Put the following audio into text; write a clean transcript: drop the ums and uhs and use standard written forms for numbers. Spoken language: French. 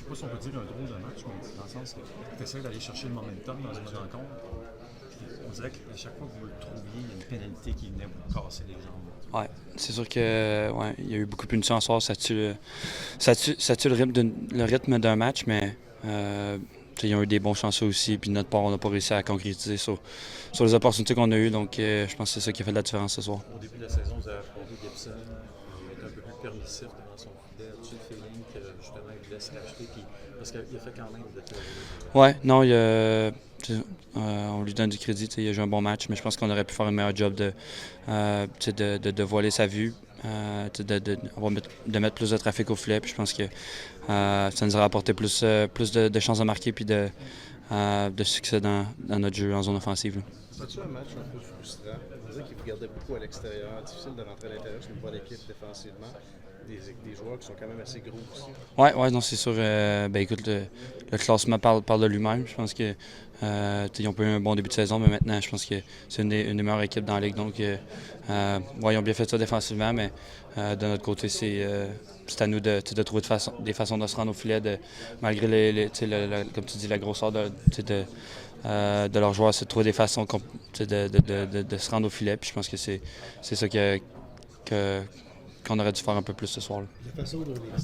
sais pas si on peut dire un drôle de match, mais dans le sens que tu essaies d'aller chercher le momentum dans une rencontre. Puis on dirait qu'à chaque fois que vous le trouviez, il y a une pénalité qui venait vous casser les jambes. Ouais, c'est sûr que ouais, il y a eu beaucoup de punitions ce soir, ça tue le rythme d'un match, mais ils ont eu des bons chanceux aussi, puis de notre part, on n'a pas réussi à concrétiser sur les opportunités qu'on a eues, donc je pense que c'est ça qui a fait la différence ce soir. Au début de la saison, vous avez affronté Gibson, il est un peu plus permissif devant son filet. As-tu le feeling que justement il voulait se racheter, puis parce qu'il a fait quand même de très Ouais, non, on lui donne du crédit, il a joué un bon match, mais je pense qu'on aurait pu faire un meilleur job de voiler sa vue, de mettre plus de trafic au filet, puis je pense que ça nous aurait apporté plus de chances de marquer puis de succès dans notre jeu en zone offensive. C'est-tu un match un peu frustrant? On dirait qu'il vous gardait beaucoup à l'extérieur, difficile de rentrer à l'intérieur, c'est une bonne équipe défensivement. Des joueurs qui sont quand même assez gros aussi. Ouais, non, c'est sûr. Écoute, le classement parle de lui-même. Je pense que ils ont pas eu un bon début de saison, mais maintenant, je pense que c'est une des meilleures équipes dans la ligue. Donc, ils ont bien fait ça défensivement, mais de notre côté, c'est à nous de trouver des façons de se rendre au filet, malgré comme tu dis, la grosseur de leurs joueurs, c'est de trouver des façons de se rendre au filet. Puis je pense que c'est ça qu'on aurait dû faire un peu plus ce soir-là. La façon dont les